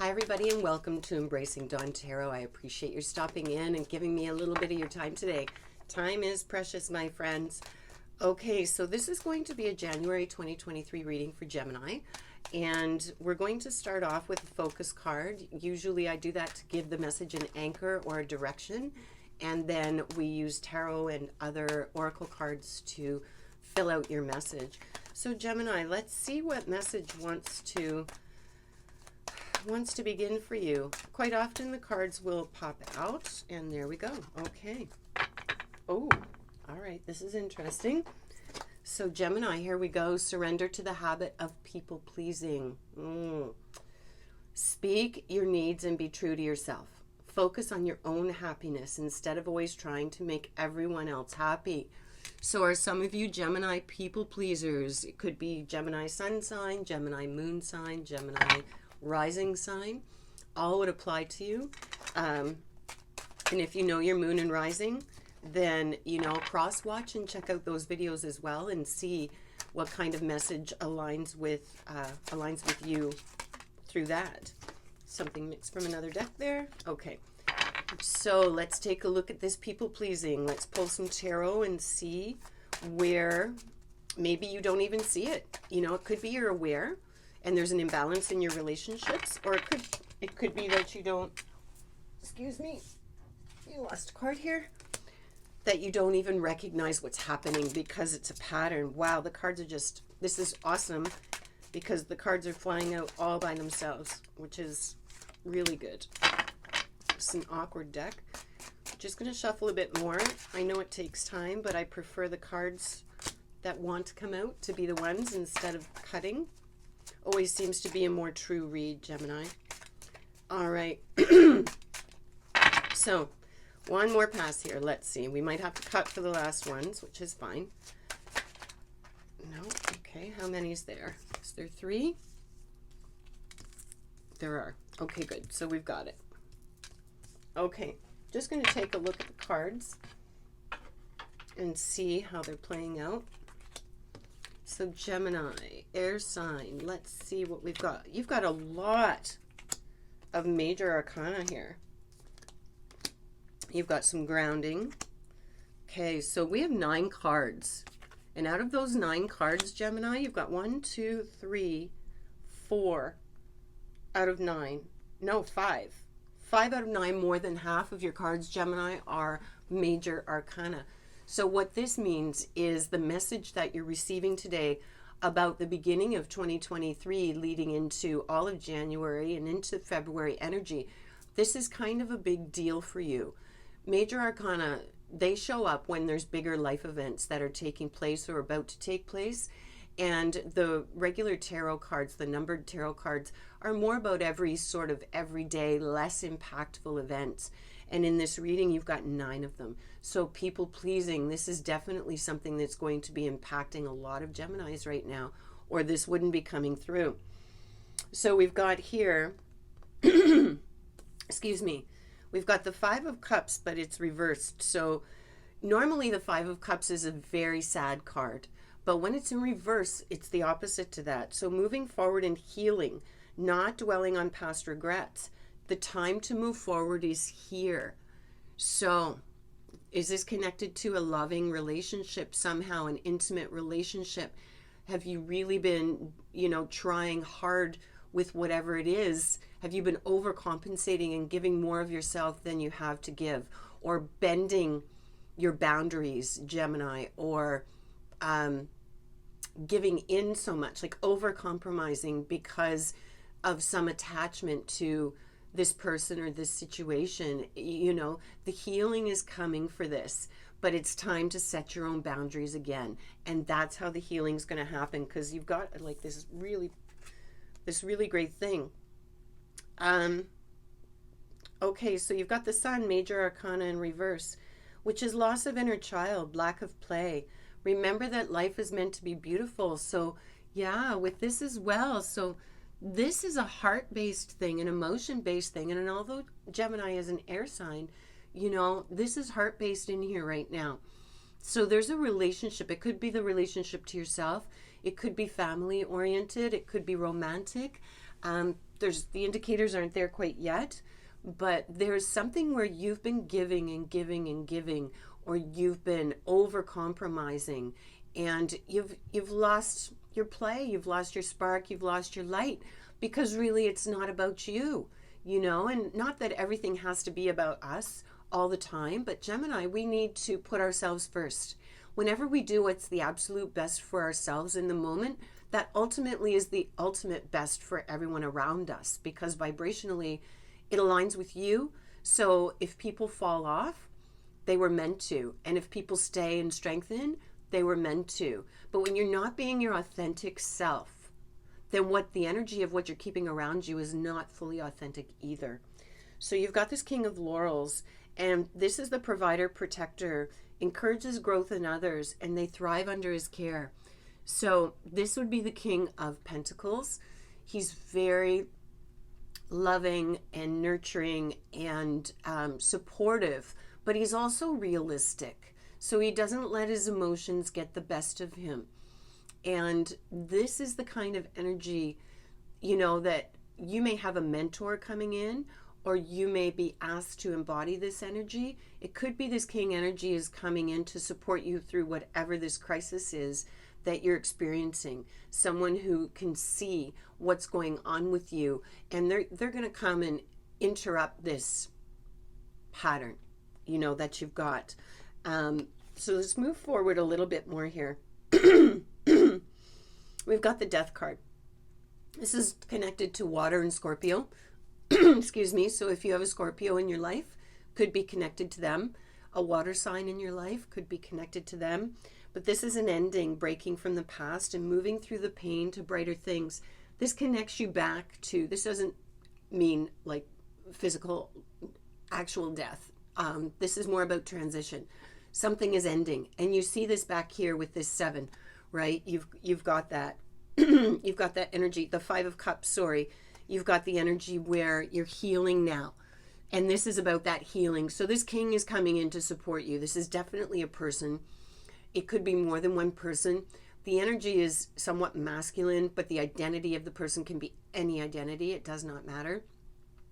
Hi everybody and welcome to Embracing Dawn Tarot. I appreciate your stopping in and giving me a little bit of your time today. Time is precious, my friends. Okay, so this is going to be a January 2023 reading for Gemini. And we're going to start off with a focus card. Usually I do that to give the message an anchor or a direction. And then we use tarot and other oracle cards to fill out your message. So Gemini, let's see what message wants to begin for you. Quite often the cards will pop out, and there we go. Okay. Oh, all right. This is interesting. So Gemini, here we go. Surrender to the habit of people pleasing. Speak your needs and be true to yourself. Focus on your own happiness instead of always trying to make everyone else happy. So are some of you Gemini people pleasers? It could be Gemini sun sign, Gemini moon sign, Gemini rising sign. All would apply to you. And if you know your moon and rising, then, you know, cross watch and check out those videos as well and see what kind of message aligns with you through that. Something mixed from another deck there. Okay. So let's take a look at this people pleasing. Let's pull some tarot and see where maybe you don't even see it. You know, it could be you're aware and there's an imbalance in your relationships, or it could be that you don't, excuse me, you lost a card here, that you don't even recognize what's happening because it's a pattern. Wow, the cards are just, this is awesome because the cards are flying out all by themselves, which is really good. It's an awkward deck. Just going to shuffle a bit more. I know it takes time, but I prefer the cards that want to come out to be the ones instead of cutting. Always seems to be a more true read, Gemini. All right. So, one more pass here. Let's see. We might have to cut for the last ones, which is fine. No. Okay. How many is there? Is there 3? There are. Okay, good. So we've got it. Okay. Just going to take a look at the cards and see how they're playing out. So Gemini, air sign, let's see what we've got. You've got a lot of major arcana here. You've got some grounding. Okay, so we have 9 cards. And out of those 9 cards, Gemini, you've got 1, 2, 3, 4 out of 9. No, 5. 5 out of 9, more than half of your cards, Gemini, are major arcana. So what this means is the message that you're receiving today about the beginning of 2023 leading into all of January and into February energy. This is kind of a big deal for you. Major arcana, they show up when there's bigger life events that are taking place or about to take place. And the regular tarot cards, the numbered tarot cards, are more about every sort of everyday, less impactful events. And in this reading, you've got 9 of them. So people pleasing, this is definitely something that's going to be impacting a lot of Geminis right now, or this wouldn't be coming through. So we've got here, excuse me, we've got the 5 of Cups, but it's reversed. So normally the 5 of Cups is a very sad card, but when it's in reverse, it's the opposite to that. So moving forward and healing, not dwelling on past regrets. The time to move forward is here. So is this connected to a loving relationship somehow, an intimate relationship? Have you really been, you know, trying hard with whatever it is? Have you been overcompensating and giving more of yourself than you have to give? Or bending your boundaries, Gemini? Or giving in so much, like overcompromising because of some attachment to this person or this situation? You know, the healing is coming for this, but it's time to set your own boundaries again. And that's how the healing is going to happen, because you've got like this really great thing. Okay, so you've got the Sun, major arcana in reverse, which is loss of inner child, lack of play. Remember that life is meant to be beautiful. So yeah, with this as well. So this is a heart-based thing, an emotion-based thing. And although Gemini is an air sign, you know, this is heart-based in here right now. So there's a relationship. It could be the relationship to yourself. It could be family-oriented. It could be romantic. the indicators aren't there quite yet, but there's something where you've been giving and giving and giving, or you've been over compromising, and you've lost your play, you've lost your spark, you've lost your light, because really it's not about you, and not that everything has to be about us all the time, but Gemini, we need to put ourselves first. Whenever we do what's the absolute best for ourselves in the moment, that ultimately is the ultimate best for everyone around us, because vibrationally it aligns with you. So if people fall off, they were meant to. And if people stay and strengthen, they were meant to. But when you're not being your authentic self, then the energy of what you're keeping around you is not fully authentic either. So you've got this King of Laurels, and this is the provider, protector, encourages growth in others, and they thrive under his care. So this would be the King of Pentacles. He's very loving and nurturing and supportive, but he's also realistic. So he doesn't let his emotions get the best of him. And this is the kind of energy, that you may have a mentor coming in, or you may be asked to embody this energy. It could be this King energy is coming in to support you through whatever this crisis is that you're experiencing. Someone who can see what's going on with you, and they're going to come and interrupt this pattern, that you've got. So let's move forward a little bit more here. We've got the Death card. This is connected to water and Scorpio. Excuse me. So if you have a Scorpio in your life, could be connected to them. A water sign in your life could be connected to them. But this is an ending, breaking from the past and moving through the pain to brighter things. This connects you back to, this doesn't mean like physical, actual death. This is more about transition. Something is ending. And you see this back here with this 7, right? You've got that. You've got that energy, the 5 of Cups, sorry. You've got the energy where you're healing now. And this is about that healing. So this King is coming in to support you. This is definitely a person. It could be more than one person. The energy is somewhat masculine, but the identity of the person can be any identity. It does not matter.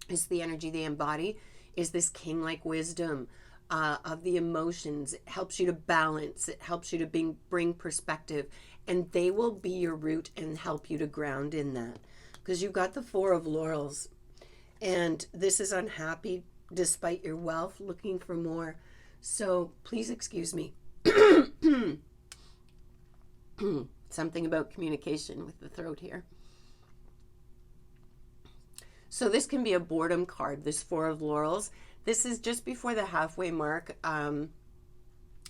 It's the energy they embody. Is this king-like wisdom of the emotions. It helps you to balance. It helps you to bring perspective. And they will be your root and help you to ground in that. Because you've got the 4 of Laurels. And this is unhappy despite your wealth, looking for more. So please excuse me. Something about communication with the throat here. So this can be a boredom card, this 4 of Laurels. This is just before the halfway mark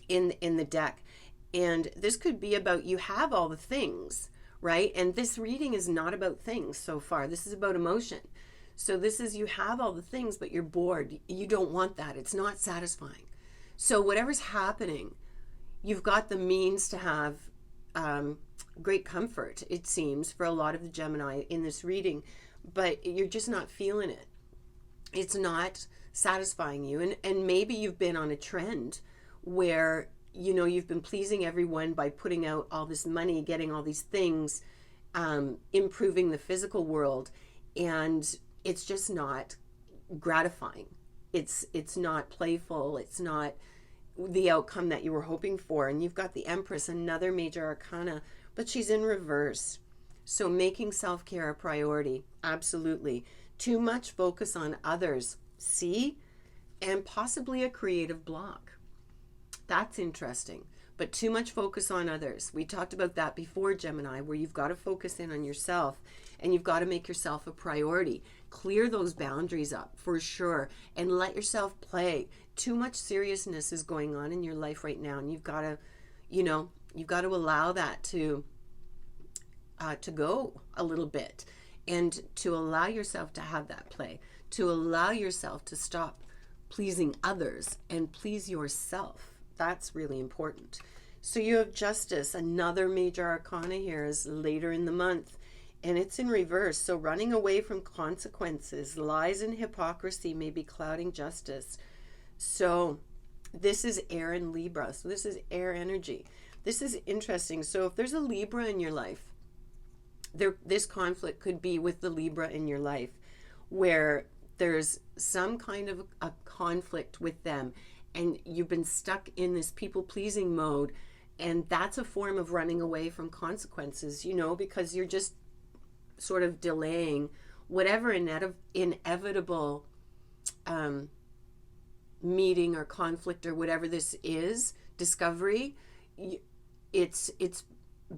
in the deck. And this could be about you have all the things, right? And this reading is not about things so far. This is about emotion. So this is you have all the things, but you're bored. You don't want that. It's not satisfying. So whatever's happening, you've got the means to have great comfort, it seems, for a lot of the Gemini in this reading, but you're just not feeling it. It's not satisfying you. And maybe you've been on a trend where, you've been pleasing everyone by putting out all this money, getting all these things, improving the physical world, and it's just not gratifying. It's not playful. It's not the outcome that you were hoping for. And you've got the Empress, another major arcana, but she's in reverse. So making self-care a priority, absolutely. Too much focus on others, see? And possibly a creative block. That's interesting. But too much focus on others. We talked about that before, Gemini, where you've got to focus in on yourself and you've got to make yourself a priority. Clear those boundaries up for sure and let yourself play. Too much seriousness is going on in your life right now, and you've got to, you've got to allow that to go a little bit, and to allow yourself to have that play, to allow yourself to stop pleasing others and please yourself. That's really important. So you have Justice, another major arcana here, is later in the month, and it's in reverse. So running away from consequences, lies and hypocrisy may be clouding justice. So this is air and Libra. So this is air energy. This is interesting. So if there's a Libra in your life, this conflict could be with the Libra in your life. where there's some kind of a conflict with them, and you've been stuck in this people-pleasing mode, and that's a form of running away from consequences, you know, because you're just sort of delaying whatever inevitable meeting or conflict or whatever this is, discovery. It's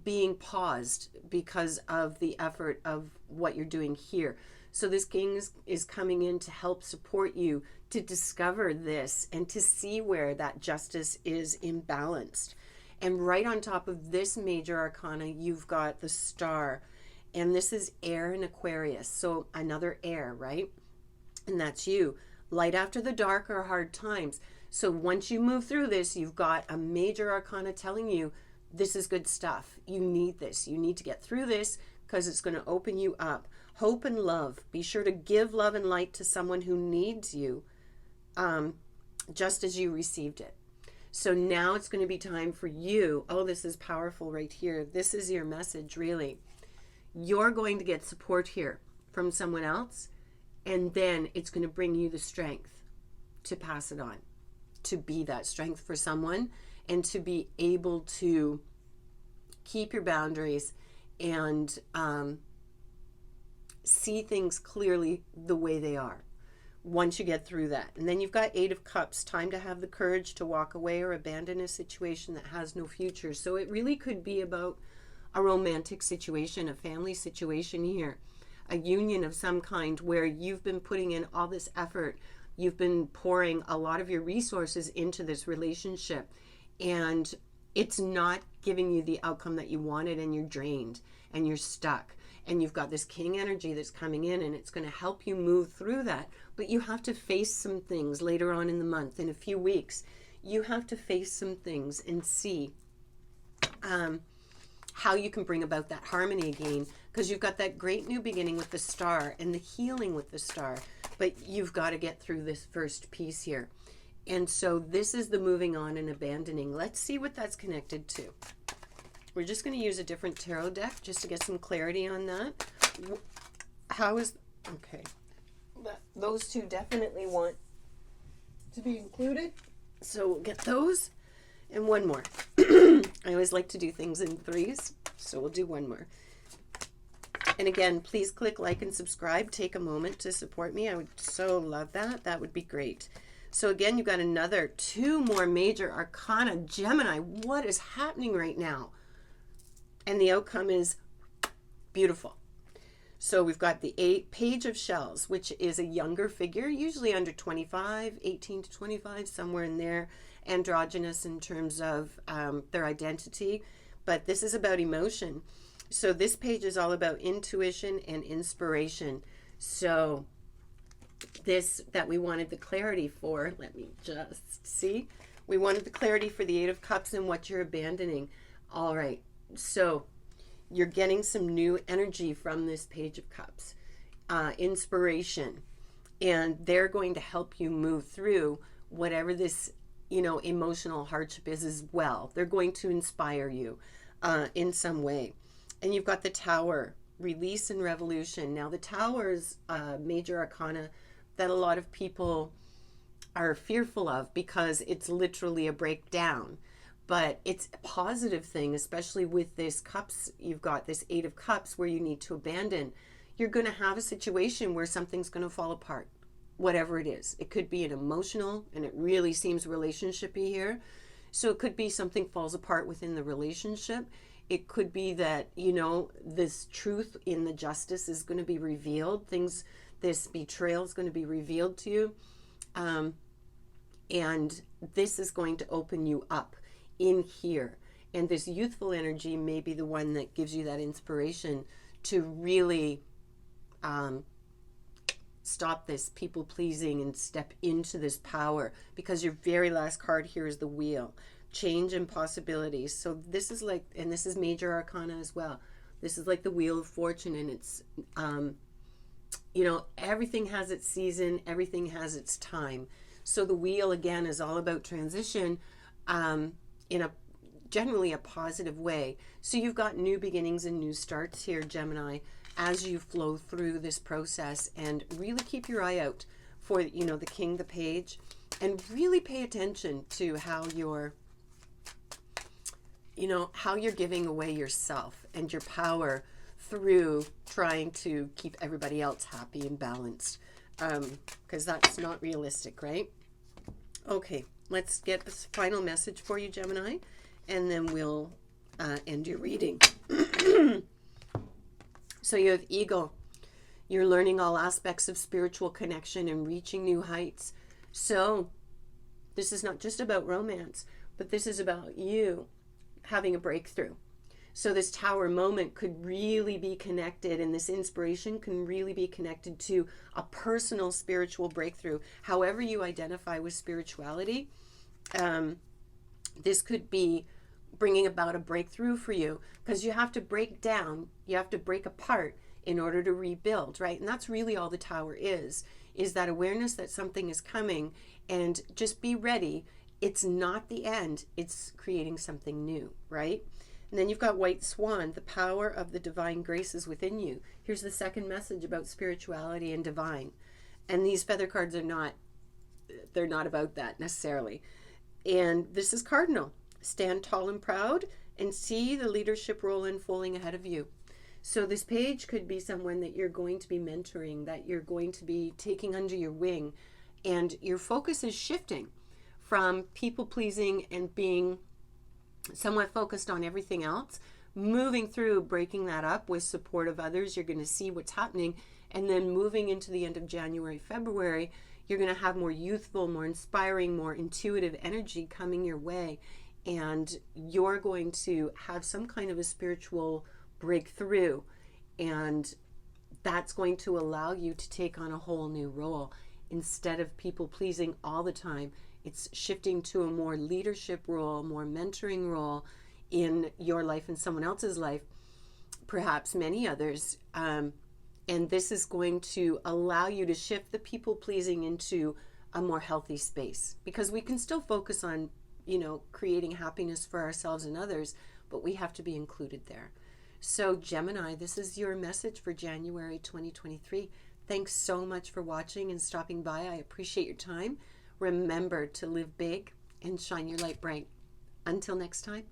being paused because of the effort of what you're doing here. So this king is coming in to help support you to discover this and to see where that justice is imbalanced. And right on top of this major arcana, you've got the star. And this is air in Aquarius. So another air, right? And that's you. Light after the dark are hard times. So once you move through this, you've got a major arcana telling you, this is good stuff. You need this. You need to get through this because it's going to open you up. Hope and love. Be sure to give love and light to someone who needs you, just as you received it. So now it's going to be time for you. Oh, this is powerful right here. This is your message, really. You're going to get support here from someone else, and then it's going to bring you the strength to pass it on, to be that strength for someone, and to be able to keep your boundaries and see things clearly the way they are once you get through that. And then you've got 8 of Cups, time to have the courage to walk away or abandon a situation that has no future. So it really could be about a romantic situation, a family situation here, a union of some kind where you've been putting in all this effort, you've been pouring a lot of your resources into this relationship, and it's not giving you the outcome that you wanted, and you're drained and you're stuck. And you've got this king energy that's coming in, and it's going to help you move through that. But you have to face some things later on in the month, in a few weeks. You have to face some things and see how you can bring about that harmony again, because you've got that great new beginning with the star and the healing with the star. But you've got to get through this first piece here. And so this is the moving on and abandoning. Let's see what that's connected to. We're just going to use a different tarot deck just to get some clarity on that. How is... Okay. Those two definitely want to be included. So we'll get those. And one more. I always like to do things in threes. So we'll do one more. And again, please click like and subscribe. Take a moment to support me. I would so love that. That would be great. So again, you've got another 2 more major arcana. Gemini, what is happening right now? And the outcome is beautiful. So we've got the Page of Shells, which is a younger figure, usually under 25, 18 to 25, somewhere in there, androgynous in terms of their identity. But this is about emotion. So this page is all about intuition and inspiration. So this that we wanted the clarity for, let me just see. We wanted the clarity for the 8 of Cups and what you're abandoning. All right. So you're getting some new energy from this Page of Cups, inspiration, and they're going to help you move through whatever this, emotional hardship is as well. They're going to inspire you in some way. And you've got the Tower, release and revolution. Now the Tower is a major arcana that a lot of people are fearful of because it's literally a breakdown. But it's a positive thing, especially with this Cups. You've got this 8 of Cups where you need to abandon. You're going to have a situation where something's going to fall apart, whatever it is. It could be an emotional, and it really seems relationship-y here. So it could be something falls apart within the relationship. It could be that, this truth in the justice is going to be revealed. This betrayal is going to be revealed to you. And this is going to open you up in here, and this youthful energy may be the one that gives you that inspiration to really stop this people pleasing and step into this power, because your very last card here is the Wheel, change and possibilities. So this is like, and this is major arcana as well, this is like the Wheel of Fortune, and it's everything has its season, everything has its time. So the Wheel again is all about transition, in a generally a positive way. So you've got new beginnings and new starts here, Gemini. as you flow through this process. And really keep your eye out for, you know, the king, the page, and really pay attention to how you're, you know, how you're giving away yourself and your power through trying to keep everybody else happy and balanced, because that's not realistic, right? Okay, let's get this final message for you, Gemini, and then we'll end your reading. So you have Eagle. You're learning all aspects of spiritual connection and reaching new heights. So this is not just about romance, but this is about you having a breakthrough. So this tower moment could really be connected, and this inspiration can really be connected to a personal spiritual breakthrough. However you identify with spirituality, this could be bringing about a breakthrough for you, because you have to break down, you have to break apart in order to rebuild, right? And that's really all the tower is that awareness that something is coming, and just be ready. It's not the end, it's creating something new, right? And then you've got White Swan, the power of the divine graces within you. Here's the second message about spirituality and divine. And these feather cards are not, they're not about that necessarily. And this is Cardinal. Stand tall and proud and see the leadership role unfolding ahead of you. So this page could be someone that you're going to be mentoring, that you're going to be taking under your wing. And your focus is shifting from people pleasing and being somewhat focused on everything else, moving through breaking that up with support of others. You're going to see what's happening, and then moving into the end of January, February, you're going to have more youthful, more inspiring, more intuitive energy coming your way, and you're going to have some kind of a spiritual breakthrough, and that's going to allow you to take on a whole new role. Instead of people pleasing all the time, it's shifting to a more leadership role, more mentoring role in your life and someone else's life, perhaps many others. And this is going to allow you to shift the people pleasing into a more healthy space, because we can still focus on, you know, creating happiness for ourselves and others, but we have to be included there. So Gemini, this is your message for January 2023. Thanks so much for watching and stopping by. I appreciate your time. Remember to live big and shine your light bright. Until next time.